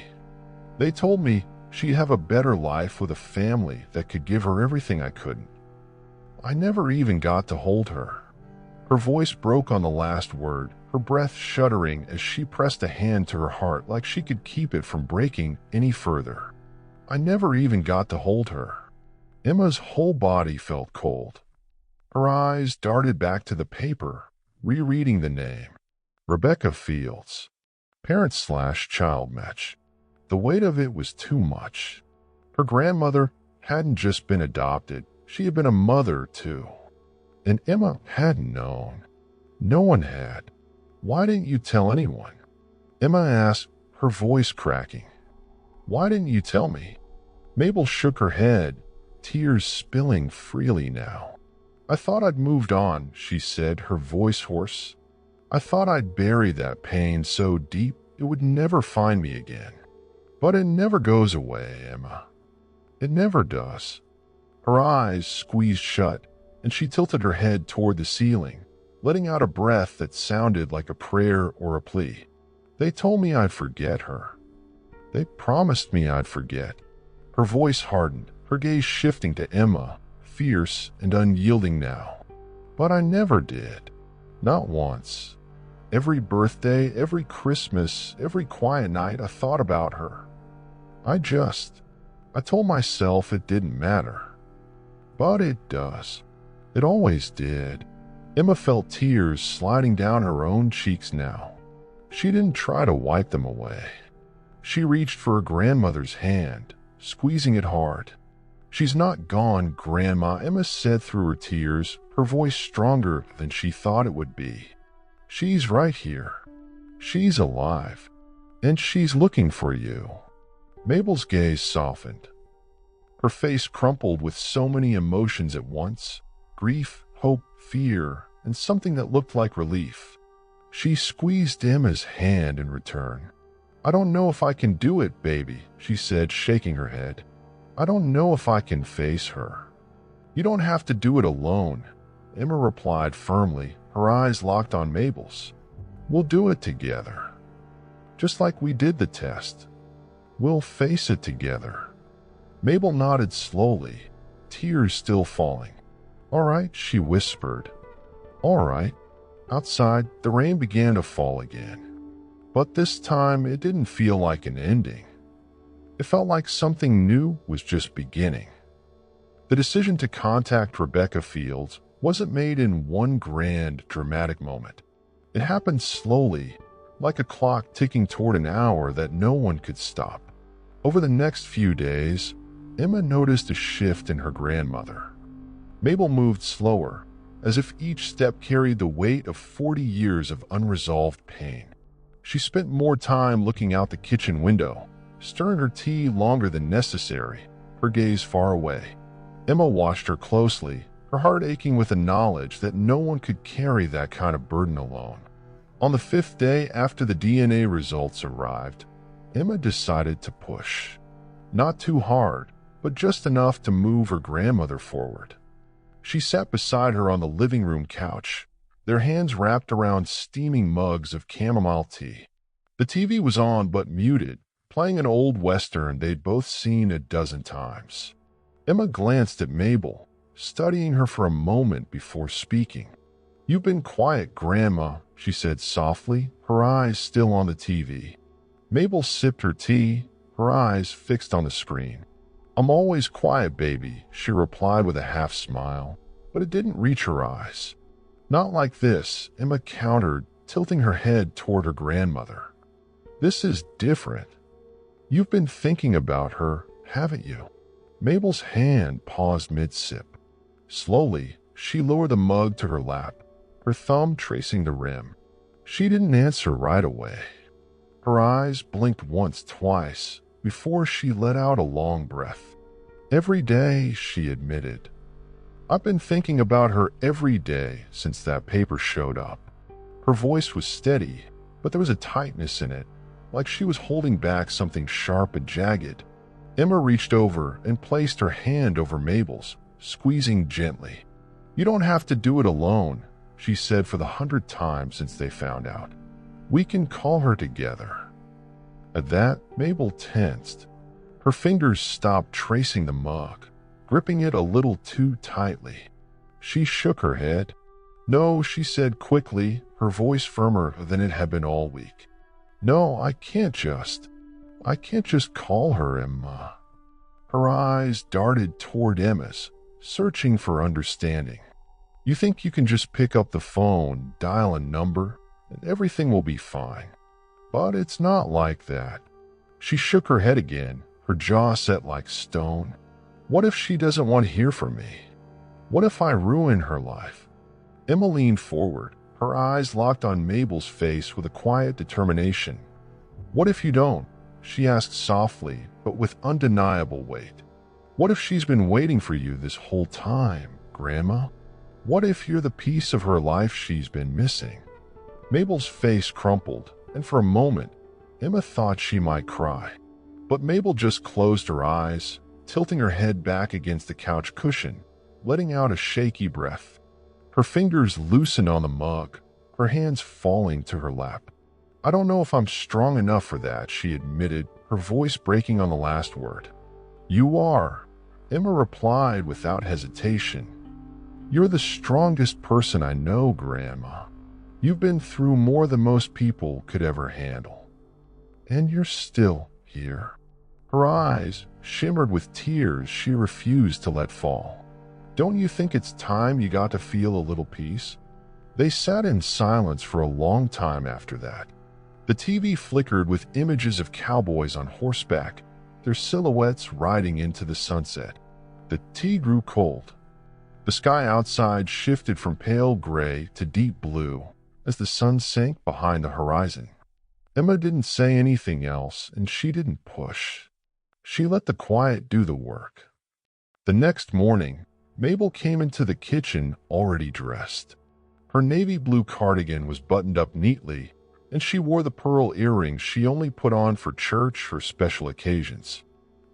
They told me she'd have a better life with a family that could give her everything I couldn't. I never even got to hold her. Her voice broke on the last word, her breath shuddering as she pressed a hand to her heart like she could keep it from breaking any further. I never even got to hold her. Emma's whole body felt cold. Her eyes darted back to the paper, rereading the name. Rebecca Fields. Parent/child match. The weight of it was too much. Her grandmother hadn't just been adopted, she had been a mother too. And Emma hadn't known. No one had. Why didn't you tell anyone? Emma asked, her voice cracking. Why didn't you tell me? Mabel shook her head, tears spilling freely now. I thought I'd moved on, she said, her voice hoarse. I thought I'd bury that pain so deep it would never find me again. But it never goes away, Emma. It never does. Her eyes squeezed shut, and she tilted her head toward the ceiling, letting out a breath that sounded like a prayer or a plea. They told me I'd forget her. They promised me I'd forget. Her voice hardened, her gaze shifting to Emma, fierce and unyielding now. But I never did. Not once. Every birthday, every Christmas, every quiet night I thought about her. I told myself it didn't matter. But it does. It always did. Emma felt tears sliding down her own cheeks now. She didn't try to wipe them away. She reached for her grandmother's hand, squeezing it hard. She's not gone, Grandma, Emma said through her tears, her voice stronger than she thought it would be. She's right here. She's alive. And she's looking for you. Mabel's gaze softened. Her face crumpled with so many emotions at once: grief, hope, fear, and something that looked like relief. She squeezed Emma's hand in return. I don't know if I can do it, baby, she said, shaking her head. I don't know if I can face her. You don't have to do it alone, Emma replied firmly, her eyes locked on Mabel's. We'll do it together. Just like we did the test. We'll face it together. Mabel nodded slowly, tears still falling. All right, she whispered. All right. Outside, the rain began to fall again. But this time, it didn't feel like an ending. It felt like something new was just beginning. The decision to contact Rebecca Fields wasn't made in one grand, dramatic moment. It happened slowly, like a clock ticking toward an hour that no one could stop. Over the next few days, Emma noticed a shift in her grandmother. Mabel moved slower, as if each step carried the weight of 40 years of unresolved pain. She spent more time looking out the kitchen window, stirring her tea longer than necessary, her gaze far away. Emma watched her closely, her heart aching with the knowledge that no one could carry that kind of burden alone. On the 5th day after the DNA results arrived, Emma decided to push. Not too hard, but just enough to move her grandmother forward. She sat beside her on the living room couch, their hands wrapped around steaming mugs of chamomile tea. The TV was on but muted, playing an old western they'd both seen a dozen times. Emma glanced at Mabel, studying her for a moment before speaking. You've been quiet, Grandma, she said softly, her eyes still on the TV. Mabel sipped her tea, her eyes fixed on the screen. I'm always quiet, baby, she replied with a half smile, but it didn't reach her eyes. Not like this, Emma countered, tilting her head toward her grandmother. This is different. You've been thinking about her, haven't you? Mabel's hand paused mid-sip. Slowly, she lowered the mug to her lap, her thumb tracing the rim. She didn't answer right away. Her eyes blinked once, twice, before she let out a long breath. Every day, she admitted. I've been thinking about her every day since that paper showed up. Her voice was steady, but there was a tightness in it, like she was holding back something sharp and jagged. Emma reached over and placed her hand over Mabel's, squeezing gently. You don't have to do it alone, she said for the 100th time since they found out. We can call her together. At that, Mabel tensed. Her fingers stopped tracing the mug, gripping it a little too tightly. She shook her head. No, she said quickly, her voice firmer than it had been all week. No, I can't just call her, Emma. Her eyes darted toward Emma's, searching for understanding. You think you can just pick up the phone, dial a number, and everything will be fine. But it's not like that. She shook her head again, her jaw set like stone. What if she doesn't want to hear from me? What if I ruin her life? Emma leaned forward, her eyes locked on Mabel's face with a quiet determination. What if you don't? She asked softly, but with undeniable weight. What if she's been waiting for you this whole time, Grandma? What if you're the piece of her life she's been missing? Mabel's face crumpled, and for a moment, Emma thought she might cry. But Mabel just closed her eyes, tilting her head back against the couch cushion, letting out a shaky breath. Her fingers loosened on the mug, her hands falling to her lap. I don't know if I'm strong enough for that, she admitted, her voice breaking on the last word. You are, Emma replied without hesitation. You're the strongest person I know, Grandma. You've been through more than most people could ever handle. And you're still here. Her eyes shimmered with tears she refused to let fall. Don't you think it's time you got to feel a little peace? They sat in silence for a long time after that. The TV flickered with images of cowboys on horseback, their silhouettes riding into the sunset. The tea grew cold. The sky outside shifted from pale gray to deep blue as the sun sank behind the horizon. Emma didn't say anything else, and she didn't push. She let the quiet do the work. The next morning, Mabel came into the kitchen already dressed. Her navy blue cardigan was buttoned up neatly, and she wore the pearl earrings she only put on for church or special occasions.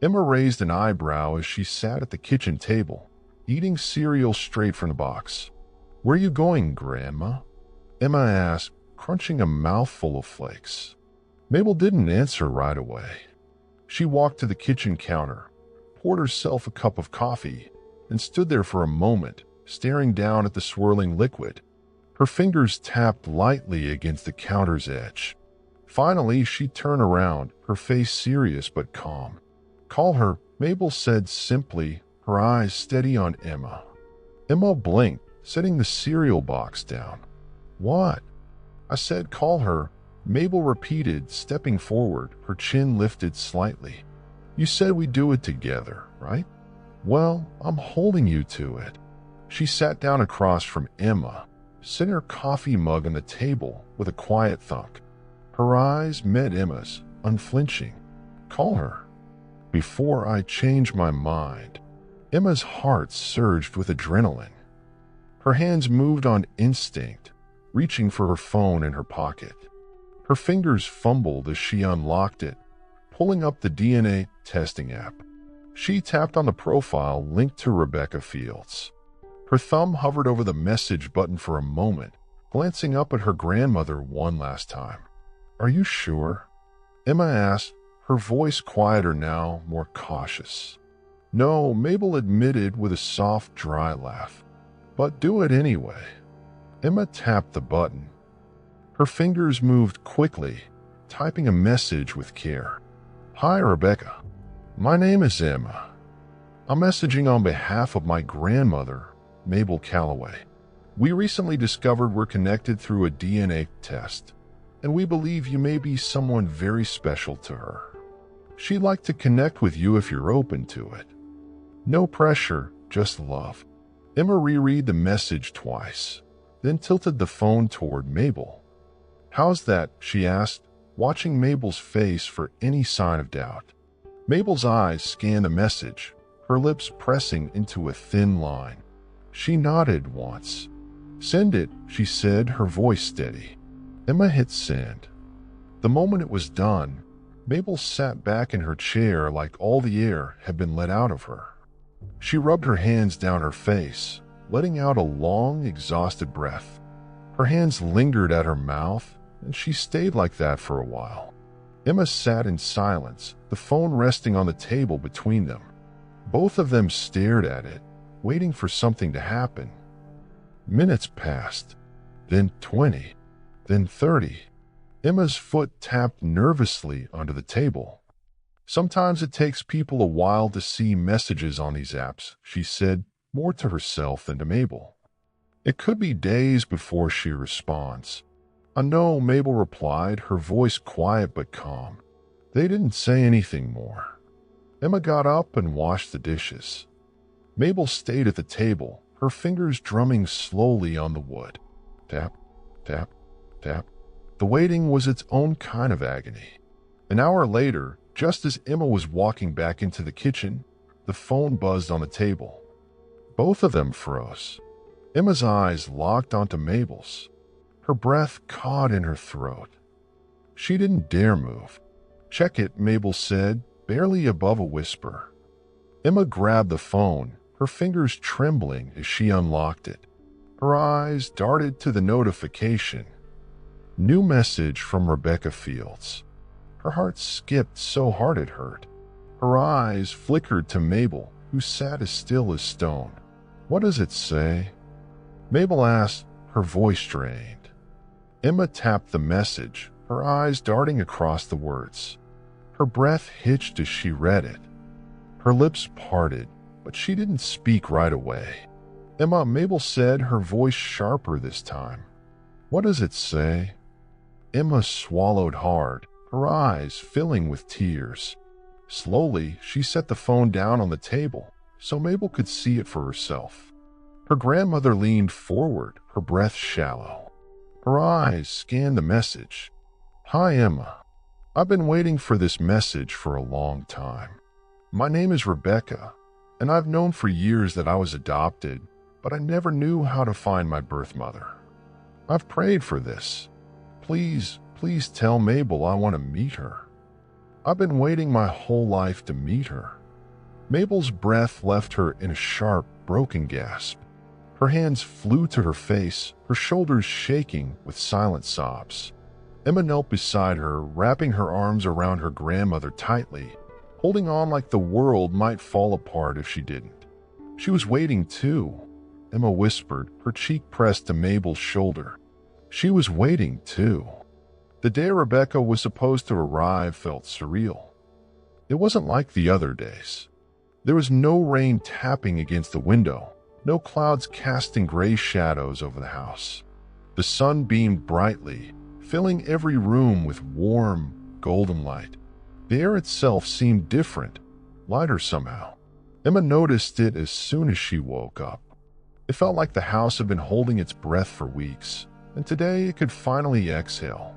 Emma raised an eyebrow as she sat at the kitchen table, eating cereal straight from the box. Where are you going, Grandma? Emma asked, crunching a mouthful of flakes. Mabel didn't answer right away. She walked to the kitchen counter, poured herself a cup of coffee, and stood there for a moment, staring down at the swirling liquid. Her fingers tapped lightly against the counter's edge. Finally, she turned around, her face serious but calm. Call her, Mabel said simply, her eyes steady on Emma. Emma blinked, setting the cereal box down. What? I said call her, Mabel repeated, stepping forward, her chin lifted slightly. You said we'd do it together, right? Well, I'm holding you to it. She sat down across from Emma, setting her coffee mug on the table with a quiet thunk. Her eyes met Emma's, unflinching. Call her. Before I change my mind. Emma's heart surged with adrenaline. Her hands moved on instinct, reaching for her phone in her pocket. Her fingers fumbled as she unlocked it, pulling up the DNA testing app. She tapped on the profile linked to Rebecca Fields. Her thumb hovered over the message button for a moment, glancing up at her grandmother one last time. Are you sure? Emma asked, her voice quieter now, more cautious. No, Mabel admitted with a soft, dry laugh. But do it anyway. Emma tapped the button. Her fingers moved quickly, typing a message with care. Hi, Rebecca. My name is Emma. I'm messaging on behalf of my grandmother, Mabel Calloway. We recently discovered we're connected through a DNA test, and we believe you may be someone very special to her. She'd like to connect with you if you're open to it. No pressure, just love." Emma reread the message twice, then tilted the phone toward Mabel. "How's that?" she asked, watching Mabel's face for any sign of doubt. Mabel's eyes scanned the message, her lips pressing into a thin line. She nodded once. "Send it," she said, her voice steady. Emma hit send. The moment it was done, Mabel sat back in her chair like all the air had been let out of her. She rubbed her hands down her face, letting out a long, exhausted breath. Her hands lingered at her mouth, and she stayed like that for a while. Emma sat in silence, the phone resting on the table between them. Both of them stared at it, waiting for something to happen. Minutes passed, then 20, then 30. Emma's foot tapped nervously onto the table. "Sometimes it takes people a while to see messages on these apps," she said, more to herself than to Mabel. "It could be days before she responds." "I know," Mabel replied, her voice quiet but calm. They didn't say anything more. Emma got up and washed the dishes. Mabel stayed at the table, her fingers drumming slowly on the wood. Tap, tap, tap. The waiting was its own kind of agony. An hour later, just as Emma was walking back into the kitchen, the phone buzzed on the table. Both of them froze. Emma's eyes locked onto Mabel's. Her breath caught in her throat. She didn't dare move. "Check it," Mabel said, barely above a whisper. Emma grabbed the phone, her fingers trembling as she unlocked it. Her eyes darted to the notification. New message from Rebecca Fields. Her heart skipped so hard it hurt. Her eyes flickered to Mabel, who sat as still as stone. "What does it say?" Mabel asked, her voice strained. Emma tapped the message, her eyes darting across the words. Her breath hitched as she read it. Her lips parted, but she didn't speak right away. "Emma," Mabel said, her voice sharper this time. "What does it say?" Emma swallowed hard, her eyes filling with tears. Slowly, she set the phone down on the table so Mabel could see it for herself. Her grandmother leaned forward, her breath shallow. Her eyes scanned the message. "Hi, Emma. I've been waiting for this message for a long time. My name is Rebecca, and I've known for years that I was adopted, but I never knew how to find my birth mother. I've prayed for this. Please, please tell Mabel I want to meet her. I've been waiting my whole life to meet her." Mabel's breath left her in a sharp, broken gasp. Her hands flew to her face, her shoulders shaking with silent sobs. Emma knelt beside her, wrapping her arms around her grandmother tightly, holding on like the world might fall apart if she didn't. "She was waiting too," Emma whispered, her cheek pressed to Mabel's shoulder. "She was waiting too." The day Rebecca was supposed to arrive felt surreal. It wasn't like the other days. There was no rain tapping against the window, no clouds casting gray shadows over the house. The sun beamed brightly, filling every room with warm, golden light. The air itself seemed different, lighter somehow. Emma noticed it as soon as she woke up. It felt like the house had been holding its breath for weeks, and today it could finally exhale.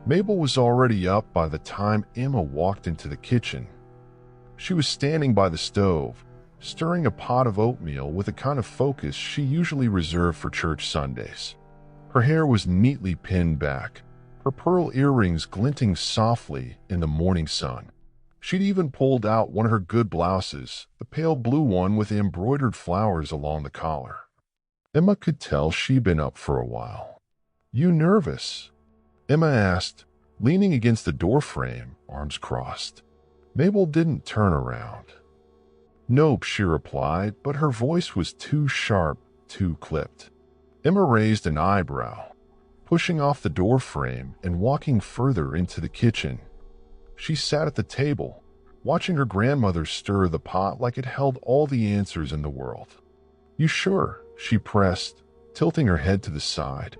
Mabel was already up by the time Emma walked into the kitchen. She was standing by the stove, stirring a pot of oatmeal with a kind of focus she usually reserved for church Sundays. Her hair was neatly pinned back, her pearl earrings glinting softly in the morning sun. She'd even pulled out one of her good blouses, the pale blue one with the embroidered flowers along the collar. Emma could tell she'd been up for a while. "You nervous?" Emma asked, leaning against the doorframe, arms crossed. Mabel didn't turn around. "Nope," she replied, but her voice was too sharp, too clipped. Emma raised an eyebrow, pushing off the doorframe and walking further into the kitchen. She sat at the table, watching her grandmother stir the pot like it held all the answers in the world. "You sure?" she pressed, tilting her head to the side.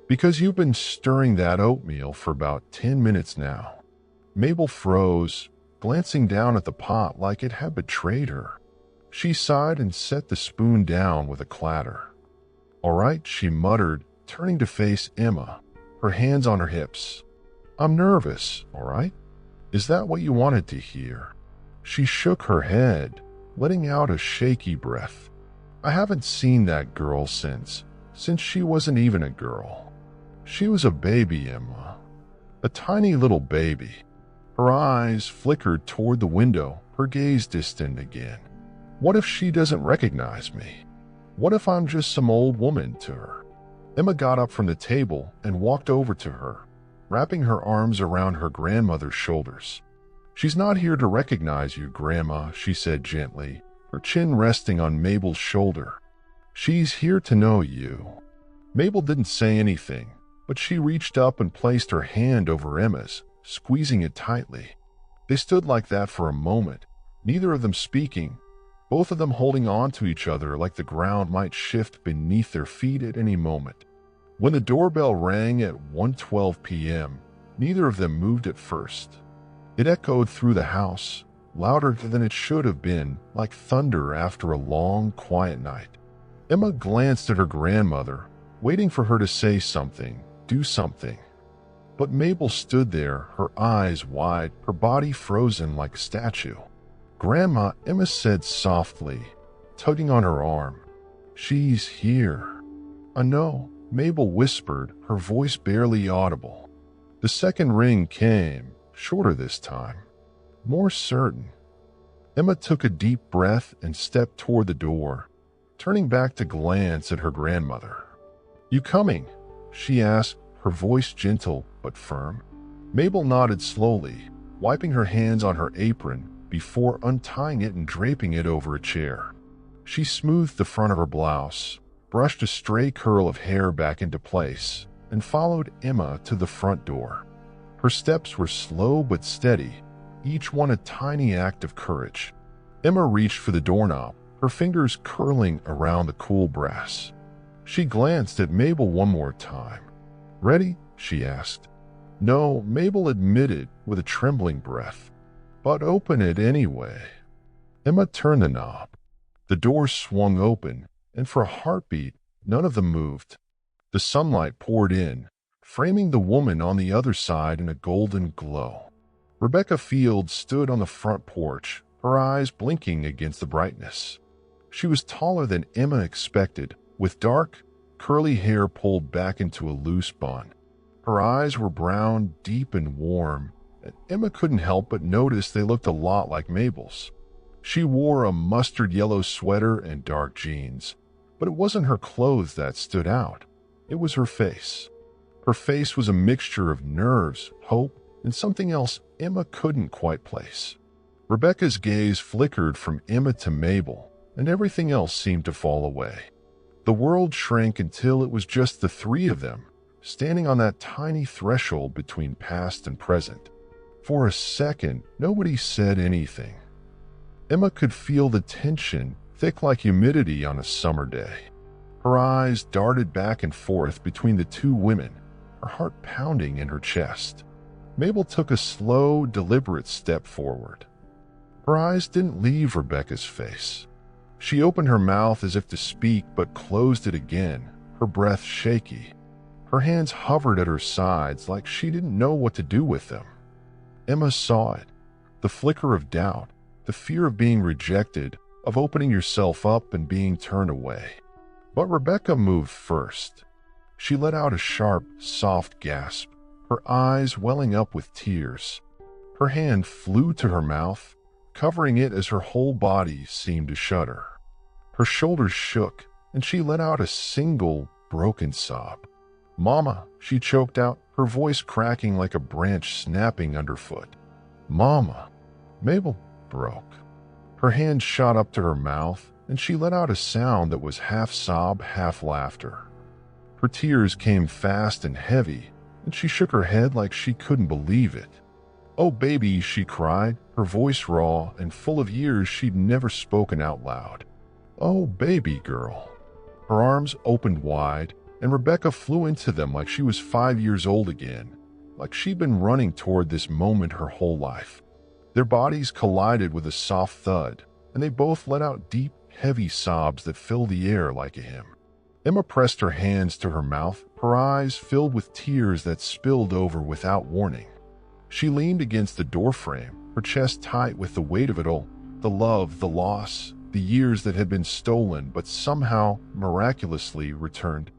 "Because you've been stirring that oatmeal for about 10 minutes now." Mabel froze, glancing down at the pot like it had betrayed her. She sighed and set the spoon down with a clatter. "All right," she muttered, turning to face Emma, her hands on her hips. "I'm nervous, all right? Is that what you wanted to hear?" She shook her head, letting out a shaky breath. "I haven't seen that girl since she wasn't even a girl. She was a baby, Emma. A tiny little baby." Her eyes flickered toward the window, her gaze distant again. "What if she doesn't recognize me? What if I'm just some old woman to her?" Emma got up from the table and walked over to her, wrapping her arms around her grandmother's shoulders. "She's not here to recognize you, Grandma," she said gently, her chin resting on Mabel's shoulder. "She's here to know you." Mabel didn't say anything, but she reached up and placed her hand over Emma's, squeezing it tightly. They stood like that for a moment, neither of them speaking, both of them holding on to each other like the ground might shift beneath their feet at any moment. When the doorbell rang at 1:12 p.m., neither of them moved at first. It echoed through the house, louder than it should have been, like thunder after a long, quiet night. Emma glanced at her grandmother, waiting for her to say something, do something. But Mabel stood there, her eyes wide, her body frozen like a statue. "Grandma," Emma said softly, tugging on her arm. "She's here." "I know," Mabel whispered, her voice barely audible. The second ring came, shorter this time, more certain. Emma took a deep breath and stepped toward the door, turning back to glance at her grandmother. "You coming?" she asked, her voice gentle but firm. Mabel nodded slowly, wiping her hands on her apron before untying it and draping it over a chair. She smoothed the front of her blouse, brushed a stray curl of hair back into place, and followed Emma to the front door. Her steps were slow but steady, each one a tiny act of courage. Emma reached for the doorknob, her fingers curling around the cool brass. She glanced at Mabel one more time. "Ready?" she asked. "No," Mabel admitted with a trembling breath. "But open it anyway." Emma turned the knob. The door swung open, and for a heartbeat, none of them moved. The sunlight poured in, framing the woman on the other side in a golden glow. Rebecca Fields stood on the front porch, her eyes blinking against the brightness. She was taller than Emma expected, with dark, curly hair pulled back into a loose bun. Her eyes were brown, deep and warm, and Emma couldn't help but notice they looked a lot like Mabel's. She wore a mustard yellow sweater and dark jeans, but it wasn't her clothes that stood out. It was her face. Her face was a mixture of nerves, hope, and something else Emma couldn't quite place. Rebecca's gaze flickered from Emma to Mabel, and everything else seemed to fall away. The world shrank until it was just the three of them, standing on that tiny threshold between past and present. For a second, nobody said anything. Emma could feel the tension, thick like humidity on a summer day. Her eyes darted back and forth between the two women, her heart pounding in her chest. Mabel took a slow, deliberate step forward. Her eyes didn't leave Rebecca's face. She opened her mouth as if to speak, but closed it again, her breath shaky. Her hands hovered at her sides like she didn't know what to do with them. Emma saw it, the flicker of doubt, the fear of being rejected, of opening yourself up and being turned away. But Rebecca moved first. She let out a sharp, soft gasp, her eyes welling up with tears. Her hand flew to her mouth, covering it as her whole body seemed to shudder. Her shoulders shook, and she let out a single, broken sob. "Mama," she choked out, her voice cracking like a branch snapping underfoot. "Mama." Mabel broke. Her hand shot up to her mouth, and she let out a sound that was half sob, half laughter. Her tears came fast and heavy, and she shook her head like she couldn't believe it. "Oh, baby," she cried, her voice raw and full of years she'd never spoken out loud. "Oh, baby girl." Her arms opened wide, and Rebecca flew into them like she was 5 years old again, like she'd been running toward this moment her whole life. Their bodies collided with a soft thud, and they both let out deep, heavy sobs that filled the air like a hymn. Emma pressed her hands to her mouth, her eyes filled with tears that spilled over without warning. She leaned against the doorframe, her chest tight with the weight of it all, the love, the loss, the years that had been stolen but somehow, miraculously, returned.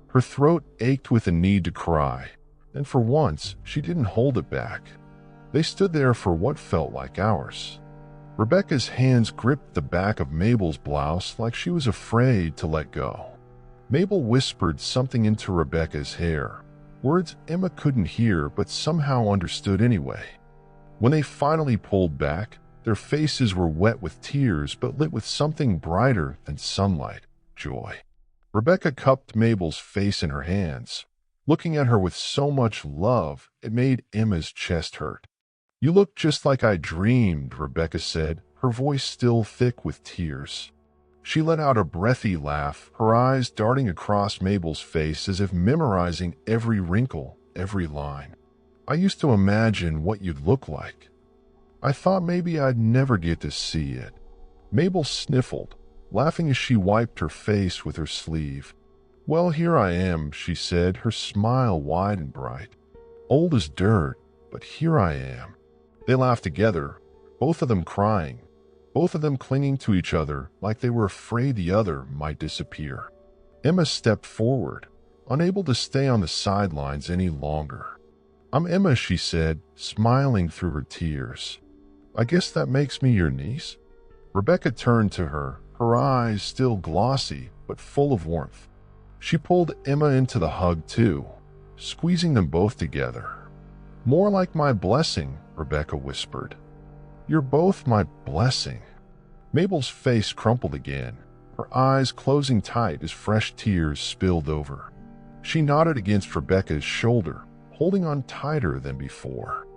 Her throat ached with a need to cry, and for once, she didn't hold it back. They stood there for what felt like hours. Rebecca's hands gripped the back of Mabel's blouse like she was afraid to let go. Mabel whispered something into Rebecca's hair, words Emma couldn't hear but somehow understood anyway. When they finally pulled back, their faces were wet with tears but lit with something brighter than sunlight, joy. Rebecca cupped Mabel's face in her hands, looking at her with so much love it made Emma's chest hurt. "You look just like I dreamed," Rebecca said, her voice still thick with tears. She let out a breathy laugh, her eyes darting across Mabel's face as if memorizing every wrinkle, every line. "I used to imagine what you'd look like. I thought maybe I'd never get to see it." Mabel sniffled, laughing as she wiped her face with her sleeve. "Well, here I am," she said, her smile wide and bright. "Old as dirt, but here I am." They laughed together, both of them crying, both of them clinging to each other like they were afraid the other might disappear. Emma stepped forward, unable to stay on the sidelines any longer. "I'm Emma," she said, smiling through her tears. "I guess that makes me your niece?" Rebecca turned to her, her eyes still glossy but full of warmth. She pulled Emma into the hug too, squeezing them both together. "More like my blessing," Rebecca whispered. "You're both my blessing." Mabel's face crumpled again, her eyes closing tight as fresh tears spilled over. She nodded against Rebecca's shoulder, holding on tighter than before.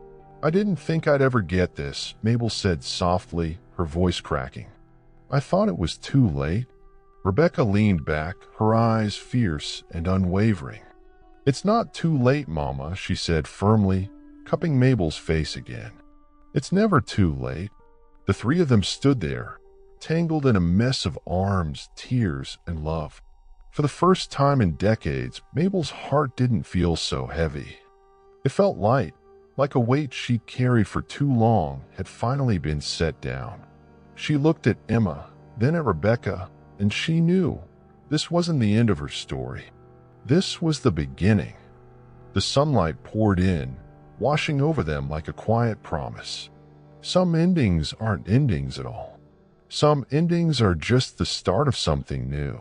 "I didn't think I'd ever get this," Mabel said softly, her voice cracking. "I thought it was too late." Rebecca leaned back, her eyes fierce and unwavering. "It's not too late, Mama," she said firmly, cupping Mabel's face again. "It's never too late." The three of them stood there, tangled in a mess of arms, tears, and love. For the first time in decades, Mabel's heart didn't feel so heavy. It felt light, like a weight she carried for too long had finally been set down. She looked at Emma, then at Rebecca, and she knew this wasn't the end of her story. This was the beginning. The sunlight poured in, washing over them like a quiet promise. Some endings aren't endings at all. Some endings are just the start of something new.